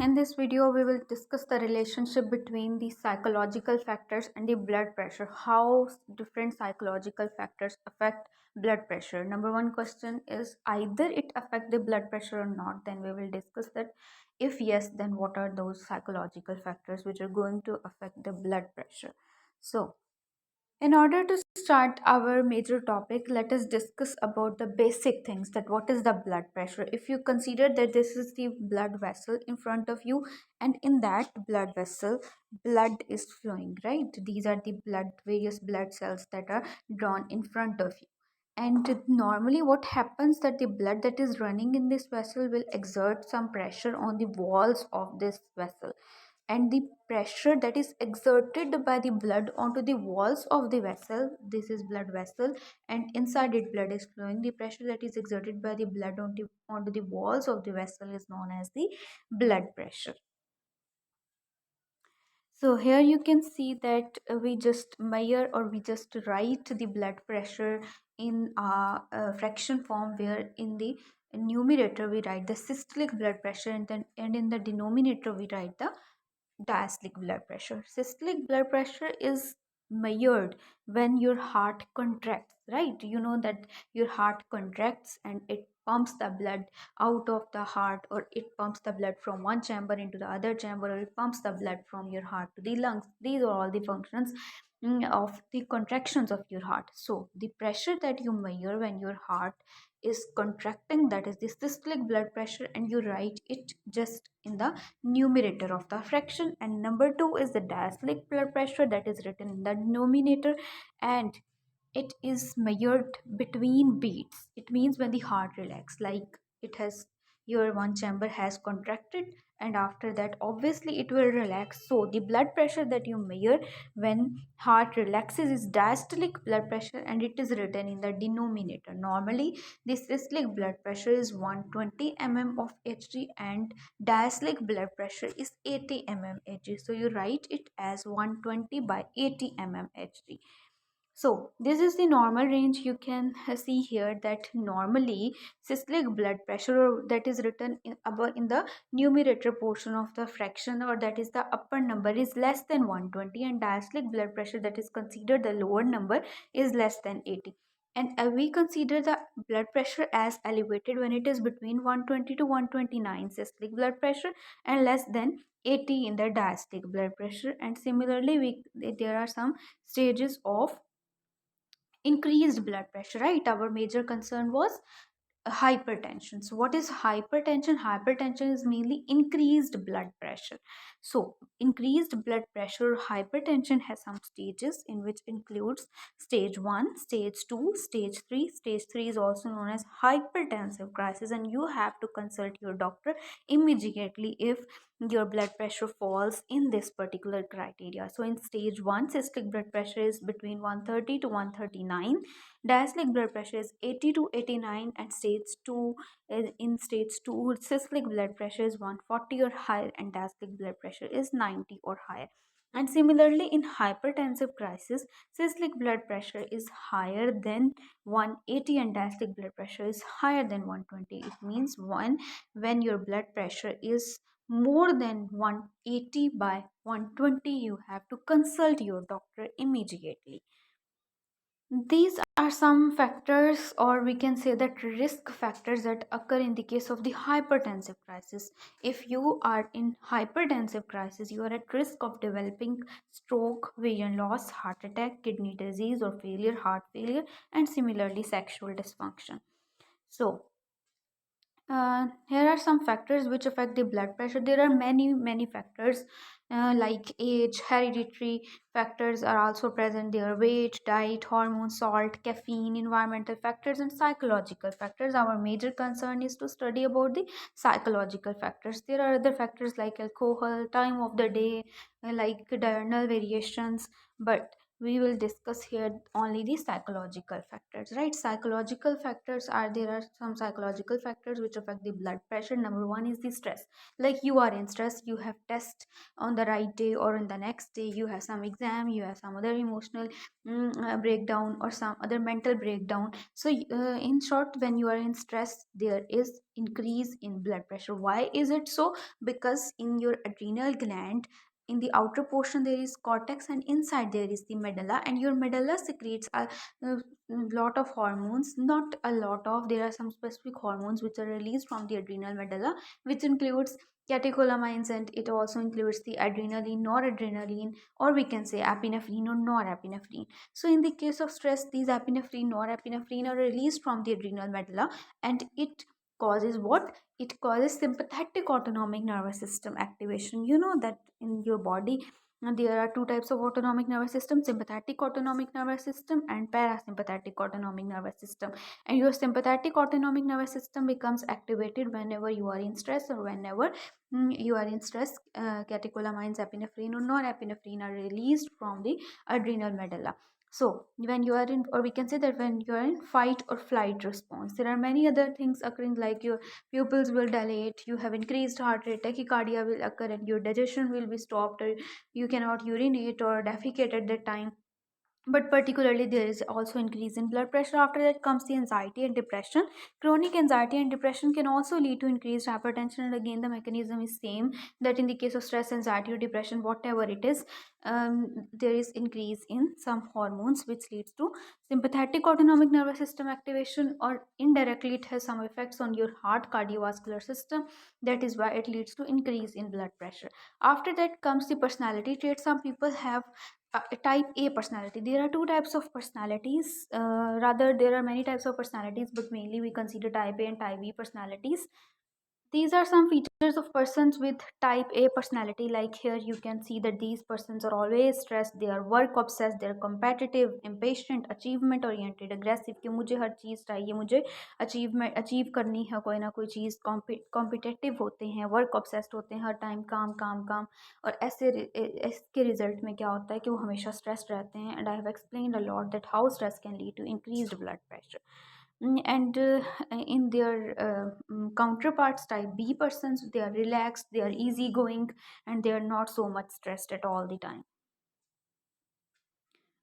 In this video, we will discuss the relationship between the psychological factors and the blood pressure, how different psychological factors affect blood pressure. Number one question is either it affect the blood pressure or not, then we will discuss that. If yes, then what are those psychological factors which are going to affect the blood pressure? So in order to start our major topic, let us discuss about the basic things, that what is the blood pressure. If you consider that this is the blood vessel in front of you, and in that blood vessel blood is flowing, right? These are the various blood cells that are drawn in front of you. And normally what happens that the blood that is running in this vessel will exert some pressure on the walls of this vessel, and the pressure that is exerted by the blood onto the walls of the vessel, this is blood vessel, and inside it blood is flowing, the pressure that is exerted by the blood onto the walls of the vessel is known as the blood pressure. So here you can see that we just measure or we just write the blood pressure in a fraction form, where in the numerator we write the systolic blood pressure, and in the denominator we write the diastolic blood pressure. Systolic blood pressure is measured when your heart contracts, right? You know that your heart contracts and it pumps the blood out of the heart, or it pumps the blood from one chamber into the other chamber, or it pumps the blood from your heart to the lungs. These are all the functions of the contractions of your heart. So the pressure that you measure when your heart is contracting, that is the systolic blood pressure, and you write it just in the numerator of the fraction. And number two is the diastolic blood pressure, that is written in the denominator, and it is measured between beats. It means when the heart relax, like it has, your one chamber has contracted, and after that obviously it will relax. So the blood pressure that you measure when heart relaxes is diastolic blood pressure, and it is written in the denominator. Normally the systolic blood pressure is 120 mm of Hg, and diastolic blood pressure is 80 mm Hg. So you write it as 120 by 80 mm Hg. So this is the normal range. You can see here that normally systolic blood pressure, or that is written in above in the numerator portion of the fraction, or that is the upper number, is less than 120, and diastolic blood pressure, that is considered the lower number, is less than 80. And we consider the blood pressure as elevated when it is between 120 to 129 systolic blood pressure, and less than 80 in the diastolic blood pressure. And similarly there are some stages of increased blood pressure, right? Our major concern was hypertension. So what is hypertension? Hypertension is mainly increased blood pressure. So increased blood pressure, hypertension, has some stages, in which includes stage 1, stage 2, stage 3. Stage 3 is also known as hypertensive crisis, and you have to consult your doctor immediately if your blood pressure falls in this particular criteria. So in stage 1, systolic blood pressure is between 130 to 139, diastolic blood pressure is 80 to 89, and stage 2, in stage 2 systolic blood pressure is 140 or higher, and diastolic blood pressure is 90 or higher. And similarly in hypertensive crisis, systolic blood pressure is higher than 180, and diastolic blood pressure is higher than 120. It means when your blood pressure is more than 180 by 120, you have to consult your doctor immediately. These are some factors, or we can say that risk factors, that occur in the case of the hypertensive crisis. If you are in hypertensive crisis, you are at risk of developing stroke, vision loss, heart attack, kidney disease or failure, heart failure, and similarly sexual dysfunction. So here are some factors which affect the blood pressure. There are many factors, like age, hereditary factors are also present there, weight, diet, hormone, salt, caffeine, environmental factors, and psychological factors. Our major concern is to study about the psychological factors. There are other factors like alcohol, time of the day, like diurnal variations, but we will discuss here only the psychological factors, right? Psychological factors are, there are some psychological factors which affect the blood pressure. Number one is the stress. Like you are in stress, you have test on the right day or in the next day, you have some exam, you have some other emotional breakdown or some other mental breakdown. So in short, when you are in stress, there is increase in blood pressure. Why is it so? Because in your adrenal gland, in the outer portion there is cortex, and inside there is the medulla, and your medulla secretes a lot of hormones. Not a lot of, there are some specific hormones which are released from the adrenal medulla, which includes catecholamines, and it also includes the adrenaline, noradrenaline, or we can say epinephrine or norepinephrine. So in the case of stress, these epinephrine, norepinephrine are released from the adrenal medulla, and it causes what? It causes sympathetic autonomic nervous system activation. You know that in your body there are two types of autonomic nervous system: sympathetic autonomic nervous system and parasympathetic autonomic nervous system. And your sympathetic autonomic nervous system becomes activated whenever you are in stress, or whenever you are in stress, catecholamines, epinephrine or norepinephrine are released from the adrenal medulla. So when you are in, or we can say that when you are in fight or flight response, there are many other things occurring, like your pupils will dilate, you have increased heart rate, tachycardia will occur, and your digestion will be stopped, or you cannot urinate or defecate at that time. But particularly there is also increase in blood pressure. After that comes the anxiety and depression. Chronic anxiety and depression can also lead to increased hypertension, and again the mechanism is same, that in the case of stress, anxiety or depression, whatever it is, there is increase in some hormones which leads to sympathetic autonomic nervous system activation, or indirectly it has some effects on your heart cardiovascular system. That is why it leads to increase in blood pressure. After that comes the personality traits. Some people have type A personality. There are two types of personalities. Rather, there are many types of personalities, but mainly we consider type A and type B personalities. These are some features of persons with type A personality. Like here you can see that these persons are always stressed, they are work obsessed, they are competitive, impatient, achievement oriented, aggressive, कि मुझे हर चीज़ चाहिए, मुझे achievement achieve करनी है कोई ना कोई चीज़, competitive होते हैं, वर्क ऑब्सेस्ड होते हैं, हर टाइम काम काम काम। और ऐसे इसके रिजल्ट में क्या होता है कि वो हमेशा स्ट्रेस्ड रहते हैं। And I have explained a lot that how stress can lead to increased blood pressure. And in their counterparts, type B persons, they are relaxed, they are easygoing, and they are not so much stressed at all the time.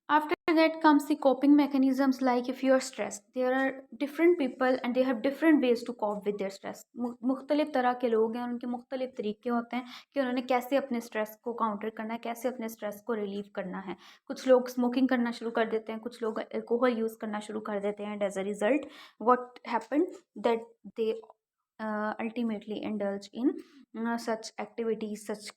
After that comes the coping mechanisms. Like if you are stressed, there are different people and they have different ways to cope with their stress. मुख्तलिफ तरह के लोग हैं, उनके मुख्तलिफ तरीके होते हैं कि उन्होंने कैसे अपने स्ट्रेस को काउंटर करना है, कैसे अपने स्ट्रेस को रिलीव करना है. कुछ लोग स्मोकिंग करना शुरू कर देते हैं, कुछ लोग अल्कोहल यूज़ करना शुरू कर देते हैं, and as a result what happened, that they ultimately indulge in such activities, such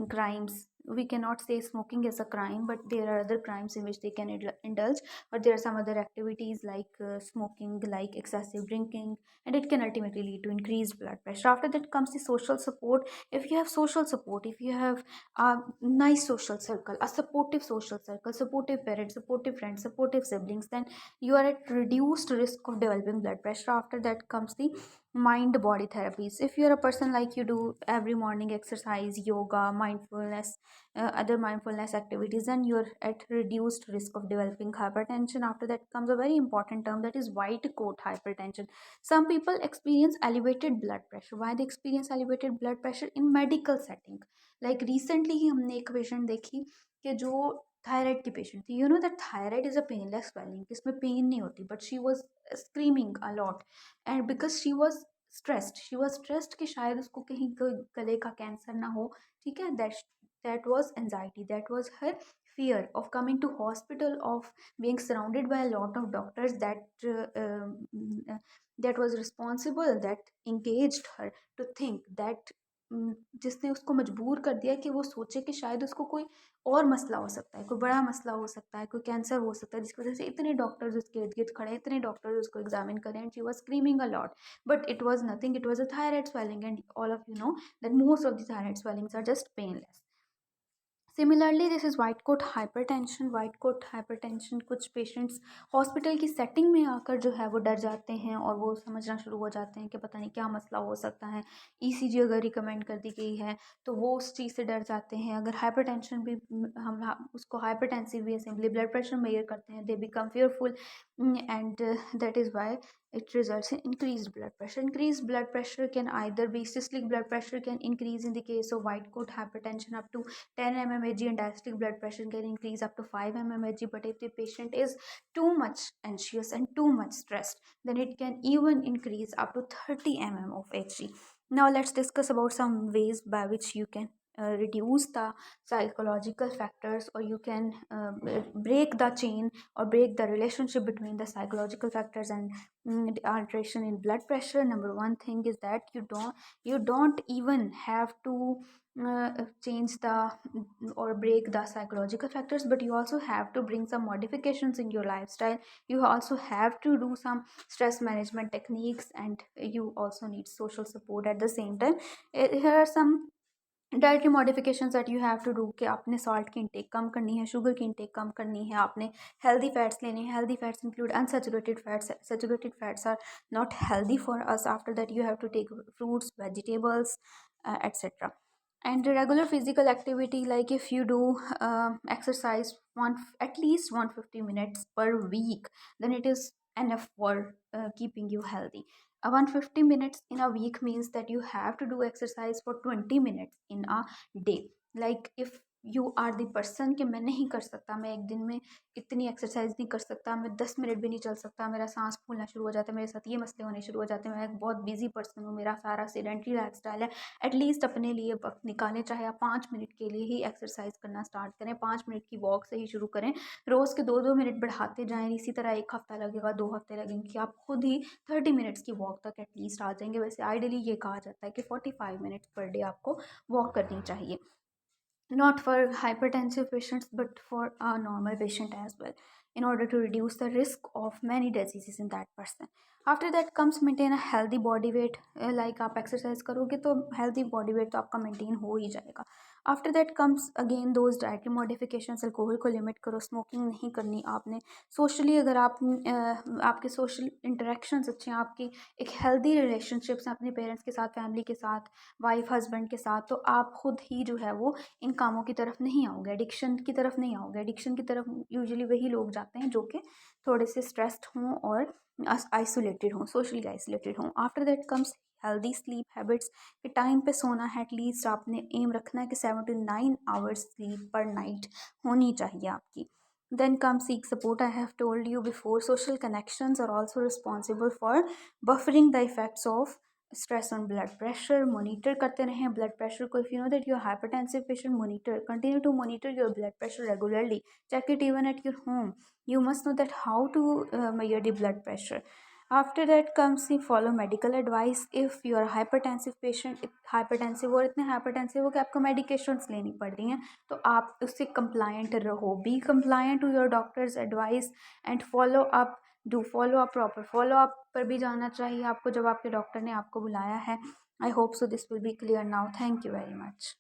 crimes. We cannot say smoking is a crime, but there are other crimes in which they can indulge. But there are some other activities like smoking, like excessive drinking, and it can ultimately lead to increased blood pressure. After that comes the social support. If you have social support, if you have a nice social circle, a supportive social circle, supportive parents, supportive friends, supportive siblings, then you are at reduced risk of developing blood pressure. After that comes the mind body therapies. If you're a person like you do every morning exercise, yoga, mindfulness, other mindfulness activities, then you're at reduced risk of developing hypertension. After that comes a very important term, that is white coat hypertension. Some people experience elevated blood pressure. Why they experience elevated blood pressure? In medical setting. Like recently ही हमने एक patient देखी कि जो thyroid की patient थी. You know that thyroid is a painless swelling, इसमें pen नहीं होती, but she was screaming a lot, and because she was stressed कि शायद उसको कहीं गले का कैंसर ना हो. ठीक है, that was anxiety, that was her fear of coming to hospital, of being surrounded by a lot of doctors, that was responsible, that engaged her to think that जिसने उसको मजबूर कर दिया कि वो सोचे कि शायद उसको कोई और मसला हो सकता है, कोई बड़ा मसला हो सकता है, कोई कैंसर हो सकता है, जिसकी वजह से इतने डॉक्टर्स उसके इर्द गिर्द खड़े हैं, इतने डॉक्टर्स उसको एग्जामिन करें, and she was screaming a lot. But it was nothing, it was a thyroid swelling, and all of you know that most of the thyroid swellings are just painless. Similarly this is white coat hypertension. White coat hypertension कुछ patients hospital की setting में आकर जो है वो डर जाते हैं और वो समझना शुरू हो जाते हैं कि पता नहीं क्या मसला हो सकता है। ईसीजी अगर रिकमेंड कर दी गई है तो वो उस चीज़ से डर जाते हैं। अगर हाइपरटेंशन भी हम उसको हाइपरटेंसिव भी सिंपली ब्लड प्रेशर मेजर करते हैं, they become fearful and that is why it results in increased blood pressure. Increased blood pressure can either be systolic blood pressure can increase in the case of white coat hypertension up to 10 mmHg, and diastolic blood pressure can increase up to 5 mmHg. But if the patient is too much anxious and too much stressed, then it can even increase up to 30 mm of Hg. Now let's discuss about some ways by which you can reduce the psychological factors, or you can break the chain or break the relationship between the psychological factors and the alteration in blood pressure. Number one thing is that you don't even have to change the or break the psychological factors, but you also have to bring some modifications in your lifestyle. You also have to do some stress management techniques, and you also need social support at the same time. Here are some dietary modifications that you have to do कि आपने salt की intake कम करनी है, sugar की intake कम करनी है, आपने healthy fats लेने हैं. Healthy fats include unsaturated fats. Saturated fats are not healthy for us. After that you have to take fruits, vegetables, etc. And regular physical activity, like if you do exercise at least 150 minutes per week, then it is enough for keeping you healthy. 150 minutes in a week means that you have to do exercise for 20 minutes in a day. Like if you are the person कि मैं नहीं कर सकता, मैं एक दिन में इतनी एक्सरसाइज नहीं कर सकता, मैं 10 मिनट भी नहीं चल सकता, मेरा सांस फूलना शुरू हो जाता है, मेरे साथ ये मसले होने शुरू हो जाते हैं, मैं एक बहुत बिजी पर्सन हूँ, मेरा सारा सेडेंट्री लाइफ स्टाइल है. एटलीस्ट अपने लिए वक्त निकालें, चाहे आप 5 मिनट के लिए ही एक्सरसाइज करना स्टार्ट करें. 5 मिनट की वॉक से ही शुरू करें. रोज़ के 2-2 मिनट बढ़ाते जाएं. इसी तरह 1 हफ्ता लगेगा, 2 हफ्ते लगेंगे कि आप खुद ही 30 मिनट्स की वॉक तक एटलीस्ट आ जाएंगे. वैसे आइडियली ये कहा जाता है कि 45 मिनट्स पर डे आपको वॉक करनी चाहिए. Not for hypertensive patients but for a normal patient as well, in order to reduce the risk of many diseases in that person. After that comes maintain a healthy body weight. Like आप exercise करोगे तो healthy body weight तो आपका maintain हो ही जाएगा. After that comes again those dietary modifications. Alcohol को limit करो, smoking नहीं करनी आपने. सोशली अगर आप आपके सोशल इंटरेक्शंस अच्छे हैं, आपकी एक हेल्दी रिलेशनशिप्स हैं अपने पेरेंट्स के साथ, फैमिली के साथ, वाइफ हस्बैंड के साथ, तो आप खुद ही जो है वो इन कामों की तरफ नहीं आओगे, एडिक्शन की तरफ नहीं आओगे. एडिक्शन की तरफ यूजुअली वही लोग जाते हैं जो कि थोड़े से स्ट्रेस्ड हों और आइसोलेटेड हों, सोशली आइसोलेटेड हों. After that comes healthy sleep habits. कि टाइम पे सोना है. एटलीस्ट आपने एम रखना है कि 7 to 9 आवर्स स्लीप पर नाइट होनी चाहिए आपकी. Then comes seek support. I have told you before, social connections are also responsible for buffering the effects of stress on blood pressure. Monitor करते रहें blood pressure को. If you know that you're hypertensive patient, continue to monitor your blood pressure regularly. Check it even at your home. You must know that how to measure the blood pressure. After that comes the follow medical advice. If you are a hypertensive patient, hypertensive और इतने hypertensive हो कि आपको medications लेनी पड़ रही हैं, तो आप उससे compliant रहो. Be compliant to your doctor's advice and follow up. Do follow up. Proper follow up पर भी जाना चाहिए आपको जब आपके डॉक्टर ने आपको बुलाया है. I hope so this will be clear now. Thank you very much.